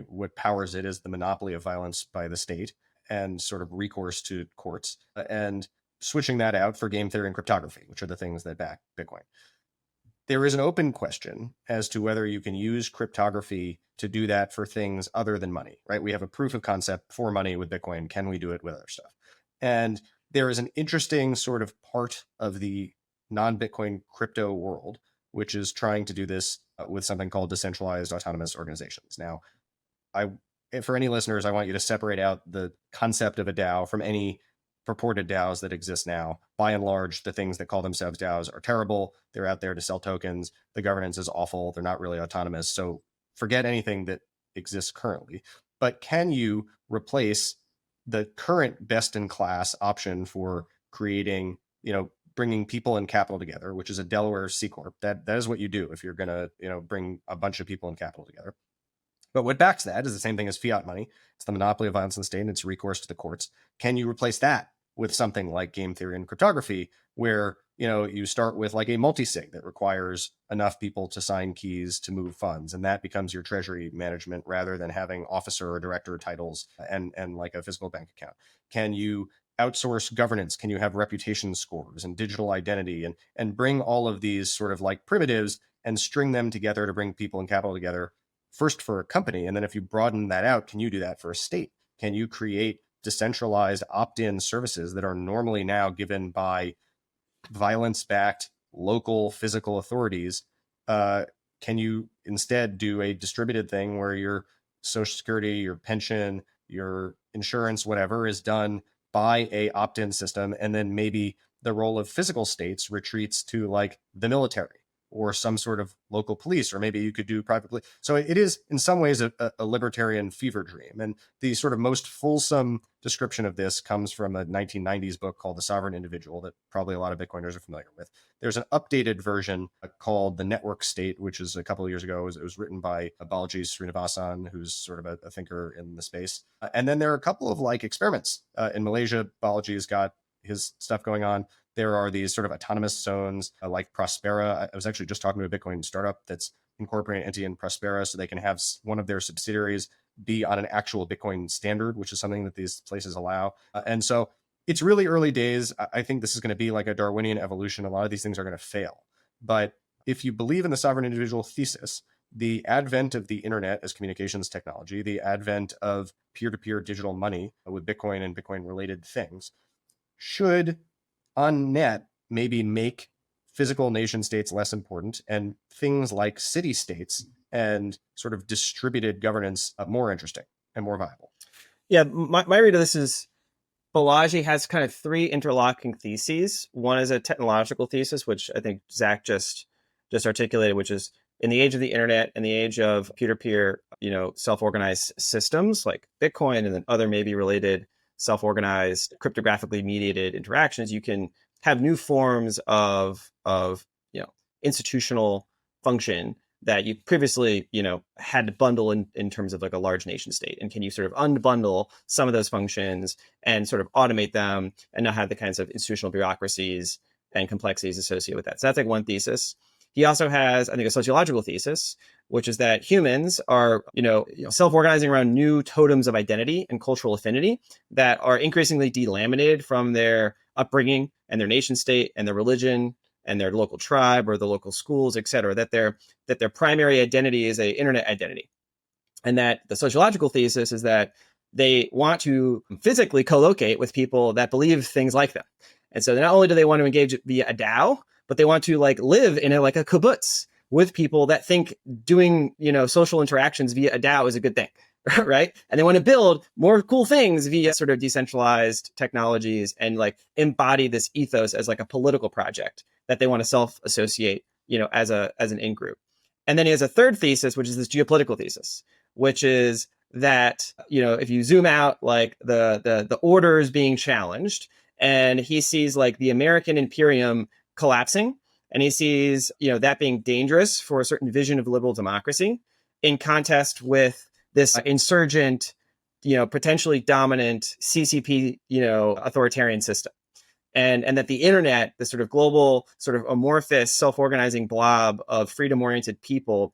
what powers it is the monopoly of violence by the state and sort of recourse to courts, and switching that out for game theory and cryptography, which are the things that back Bitcoin. There is an open question as to whether you can use cryptography to do that for things other than money, right? We have a proof of concept for money with Bitcoin. Can we do it with other stuff? And there is an interesting sort of part of the non-Bitcoin crypto world, which is trying to do this with something called decentralized autonomous organizations. Now, for any listeners, I want you to separate out the concept of a DAO from any purported DAOs that exist now. By and large, the things that call themselves DAOs are terrible. They're out there to sell tokens. The governance is awful. They're not really autonomous. So forget anything that exists currently. But can you replace the current best-in-class option for creating, bringing people and capital together, which is a Delaware C Corp? That is what you do if you're going to, bring a bunch of people and capital together. But what backs that is the same thing as fiat money. It's the monopoly of violence in the state, and it's recourse to the courts. Can you replace that with something like game theory and cryptography, where you start with like a multi-sig that requires enough people to sign keys to move funds, and that becomes your treasury management rather than having officer or director titles and like a physical bank account? Can you outsource governance? Can you have reputation scores and digital identity and bring all of these sort of like primitives and string them together to bring people and capital together, first for a company, and then if you broaden that out, can you do that for a state? Can you create decentralized opt-in services that are normally now given by violence-backed local physical authorities? Can you instead do a distributed thing where your Social Security, your pension, your insurance, whatever, is done by a opt-in system, and then maybe the role of physical states retreats to like the military or some sort of local police, or maybe you could do private police. So it is in some ways a libertarian fever dream. And the sort of most fulsome description of this comes from a 1990s book called The Sovereign Individual that probably a lot of Bitcoiners are familiar with. There's an updated version called The Network State, which is a couple of years ago. It was written by Balaji Srinivasan, who's sort of a thinker in the space. And then there are a couple of like experiments. In Malaysia, Balaji's got his stuff going on. There are these sort of autonomous zones like Prospera. I was actually just talking to a Bitcoin startup that's incorporating Entity and Prospera so they can have one of their subsidiaries be on an actual Bitcoin standard, which is something that these places allow. And so it's really early days. I think this is going to be like a Darwinian evolution. A lot of these things are going to fail. But if you believe in the sovereign individual thesis, the advent of the internet as communications technology, the advent of peer-to-peer digital money with Bitcoin and Bitcoin-related things should on net maybe make physical nation states less important and things like city states and sort of distributed governance more interesting and more viable. Yeah, my read of this is Balaji has kind of three interlocking theses. One is a technological thesis, which I think Zack just articulated, which is in the age of the internet and the age of peer-to-peer, self-organized systems like Bitcoin and then other maybe related self-organized, cryptographically mediated interactions, you can have new forms of institutional function that you previously, had to bundle in terms of like a large nation state. And can you sort of unbundle some of those functions and sort of automate them and not have the kinds of institutional bureaucracies and complexities associated with that? So that's like one thesis. He also has, I think, a sociological thesis, which is that humans are, self-organizing around new totems of identity and cultural affinity that are increasingly delaminated from their upbringing and their nation state and their religion and their local tribe or the local schools, et cetera, that their primary identity is a internet identity. And that the sociological thesis is that they want to physically co-locate with people that believe things like them. And so not only do they want to engage via a DAO, but they want to live in a kibbutz with people that think doing, social interactions via a DAO is a good thing, right? And they want to build more cool things via sort of decentralized technologies and embody this ethos as a political project that they want to self-associate, as an in-group. And then he has a third thesis, which is this geopolitical thesis, which is that, if you zoom out, the order is being challenged, and he sees the American imperium collapsing, and he sees, that being dangerous for a certain vision of liberal democracy in contest with this insurgent, potentially dominant CCP, authoritarian system. And that the internet, the sort of global, sort of amorphous, self-organizing blob of freedom-oriented people,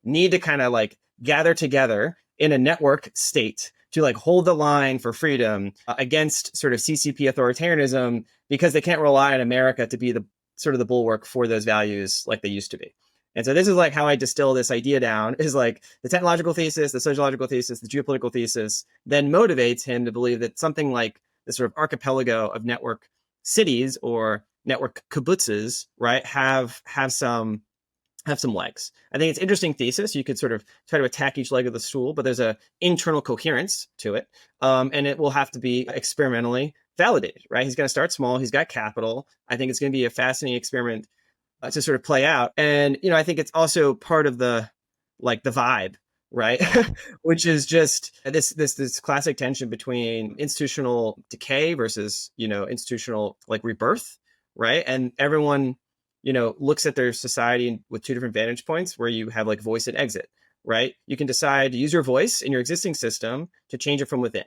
need to kind of gather together in a network state to hold the line for freedom against sort of CCP authoritarianism, because they can't rely on America to be the sort of the bulwark for those values like they used to be. And so this is how I distill this idea down, is the technological thesis, the sociological thesis, the geopolitical thesis, then motivates him to believe that something like this sort of archipelago of network cities or network kibbutzes, right, have some legs. I think it's an interesting thesis. You could sort of try to attack each leg of the stool, but there's a internal coherence to it. And it will have to be experimentally validated, right? He's going to start small. He's got capital. I think it's going to be a fascinating experiment to sort of play out. And, I think it's also part of the vibe, right? Which is just this classic tension between institutional decay versus, institutional rebirth, right? And everyone, looks at their society with two different vantage points, where you have voice and exit, right? You can decide to use your voice in your existing system to change it from within.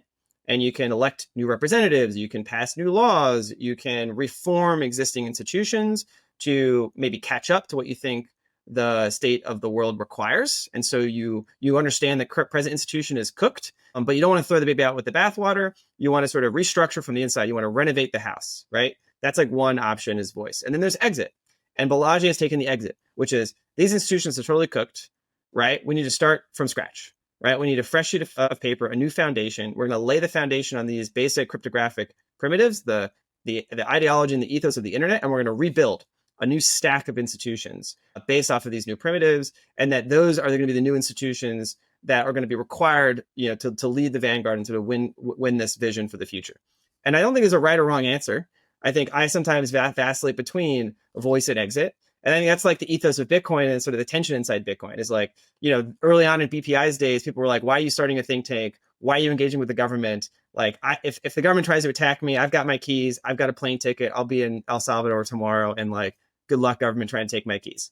And you can elect new representatives, you can pass new laws, you can reform existing institutions to maybe catch up to what you think the state of the world requires. And so you understand that present institution is cooked, but you don't want to throw the baby out with the bathwater. You want to sort of restructure from the inside. You want to renovate the house, right? That's one option, is voice. And then there's exit. And Balaji has taken the exit, which is these institutions are totally cooked, right? We need to start from scratch, right? We need a fresh sheet of paper, a new foundation. We're going to lay the foundation on these basic cryptographic primitives, the ideology and the ethos of the internet, and we're going to rebuild a new stack of institutions based off of these new primitives, and that those are going to be the new institutions that are going to be required, to lead the vanguard and to win this vision for the future. And I don't think there's a right or wrong answer. I think I sometimes vacillate between voice and exit. And I think that's the ethos of Bitcoin and sort of the tension inside Bitcoin is early on in BPI's days, people were like, why are you starting a think tank? Why are you engaging with the government? If the government tries to attack me, I've got my keys. I've got a plane ticket. I'll be in El Salvador tomorrow. And good luck, government, trying to take my keys.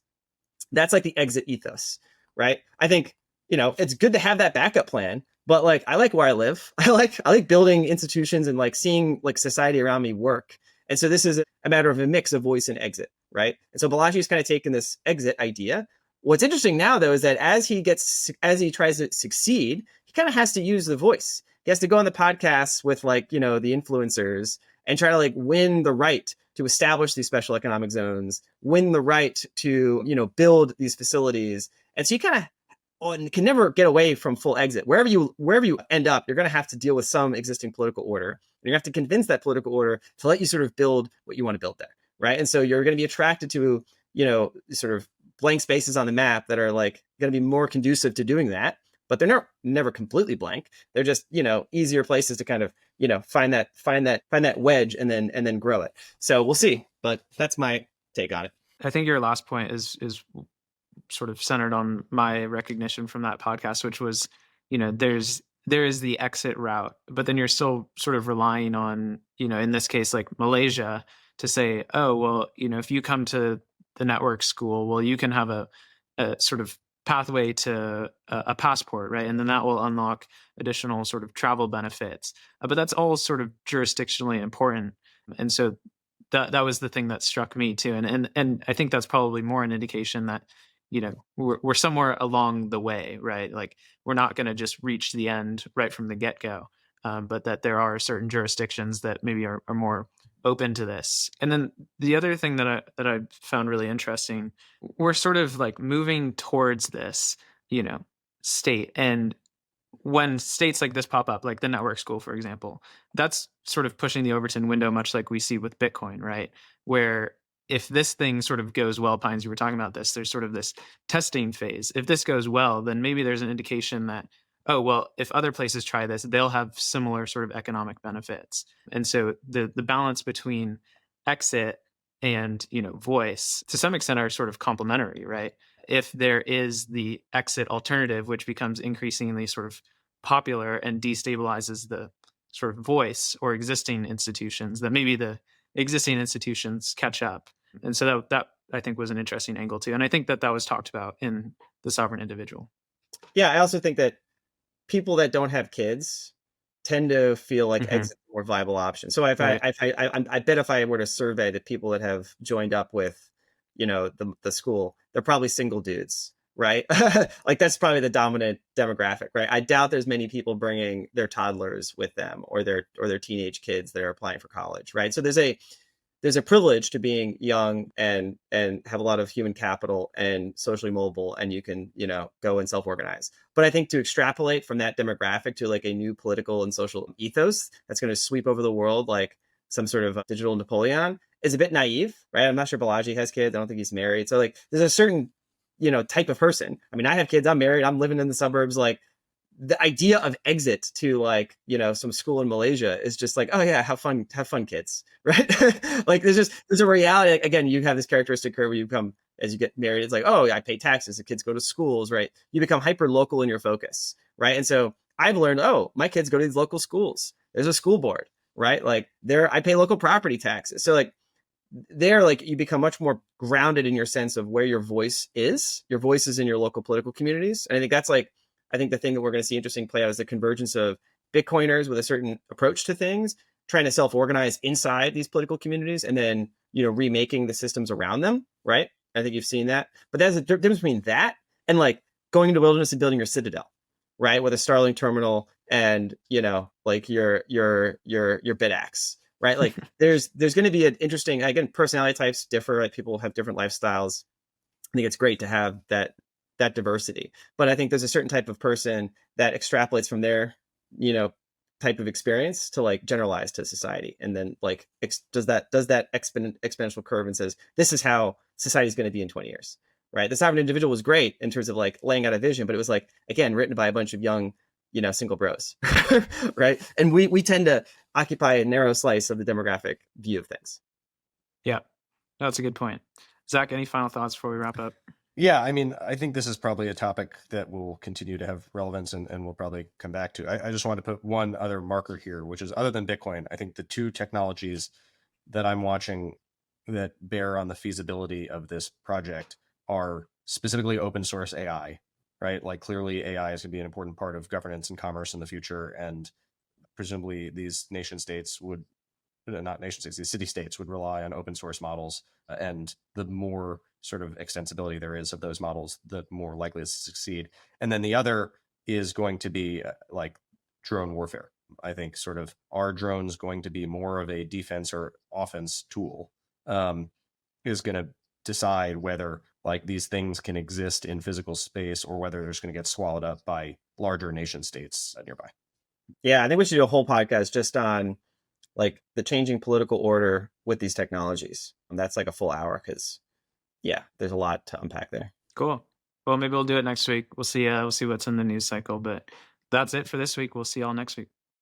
That's the exit ethos, right? I think, it's good to have that backup plan, but I like where I live. I like building institutions and seeing society around me work. And so this is a matter of a mix of voice and exit, right? And so Balaji's kind of taken this exit idea. What's interesting now, though, is that as he tries to succeed, he kind of has to use the voice. He has to go on the podcasts with the influencers and try to win the right to establish these special economic zones, win the right to, build these facilities. And so you kind of can never get away from full exit. Wherever you end up, you're going to have to deal with some existing political order. You have to convince that political order to let you sort of build what you want to build there, right? And so you're going to be attracted to, sort of blank spaces on the map that are going to be more conducive to doing that. But they're never completely blank. They're just, easier places to kind of, find that wedge and then grow it. So we'll see. But that's my take on it. I think your last point is sort of centered on my recognition from that podcast, which was, there is the exit route, but then you're still sort of relying on, in this case, Malaysia, to say, oh, well, if you come to the network school, well, you can have a sort of pathway to a passport, right? And then that will unlock additional sort of travel benefits. But that's all sort of jurisdictionally important. And so that was the thing that struck me too. And I think that's probably more an indication that, we're somewhere along the way, right? Like we're not going to just reach the end right from the get-go, but that there are certain jurisdictions that maybe are more open to this. And then the other thing that I found really interesting, we're sort of like moving towards this, state. And when states like this pop up, like the network school, for example, that's sort of pushing the Overton window, much like we see with Bitcoin, right? Where if this thing sort of goes well, Pines, you were talking about this, there's sort of this testing phase. If this goes well, then maybe there's an indication that, oh, well, if other places try this, they'll have similar sort of economic benefits. And so the balance between exit and, voice to some extent are sort of complementary, right? If there is the exit alternative, which becomes increasingly sort of popular and destabilizes the sort of voice or existing institutions, that maybe the existing institutions catch up. And so that I think was an interesting angle too. And I think that was talked about in The Sovereign Individual. Yeah, I also think that people that don't have kids tend to feel like Mm-hmm. exit more viable option. So if Right. I bet if I were to survey the people that have joined up with, the school, they're probably single dudes, right? Like that's probably the dominant demographic, right? I doubt there's many people bringing their toddlers with them or their teenage kids that are applying for college, right? So there's a privilege to being young and have a lot of human capital and socially mobile, and you can go and self-organize. But I think to extrapolate from that demographic to like a new political and social ethos that's going to sweep over the world like some sort of digital Napoleon is a bit naive, right? I'm not sure Balaji has kids. I don't think he's married. So like there's a certain type of person. I mean, I have kids, I'm married, I'm living in the suburbs. Like the idea of exit to like some school in Malaysia is just like, oh yeah, have fun kids, right? Like there's a reality. Like, again, you have this characteristic curve where you become, as you get married, it's like, oh, I pay taxes, the kids go to schools, right? You become hyper local in your focus, right? And so I've learned, oh, my kids go to these local schools, there's a school board, right? Like I pay local property taxes. So like like you become much more grounded in your sense of where your voice is in your local political communities. And I think that's like, I think the thing that we're going to see interesting play out is the convergence of Bitcoiners with a certain approach to things, trying to self-organize inside these political communities, and then, remaking the systems around them, right? I think you've seen that. But there's a difference between that and like going into wilderness and building your citadel, right? With a Starlink terminal and, like your BitAxe, right? Like there's going to be an interesting, again, personality types differ, right? People have different lifestyles. I think it's great to have that diversity, but I think there's a certain type of person that extrapolates from their type of experience to like generalize to society, and then like does that exponential curve and says this is how society is going to be in 20 years, right? The Sovereign Individual was great in terms of like laying out a vision, but it was like, again, written by a bunch of young single bros, right? And we tend to occupy a narrow slice of the demographic view of things. Yeah, that's a good point. Zach, any final thoughts before we wrap up? Yeah, I mean, I think this is probably a topic that will continue to have relevance and we'll probably come back to. I just wanted to put one other marker here, which is other than Bitcoin, I think the two technologies that I'm watching that bear on the feasibility of this project are specifically open source AI, right? Like clearly AI is going to be an important part of governance and commerce in the future. And presumably these nation states would, not nation states, these city states would rely on open source models. And the more sort of extensibility there is of those models, the more likely to succeed. And then the other is going to be like drone warfare. I think sort of are drones going to be more of a defense or offense tool, is going to decide whether like these things can exist in physical space or whether they're just going to get swallowed up by larger nation states nearby. Yeah, I think we should do a whole podcast just on like the changing political order with these technologies. And that's like a full hour because yeah, there's a lot to unpack there. Cool. Well, maybe we'll do it next week. We'll see what's in the news cycle, but that's it for this week. We'll see y'all next week.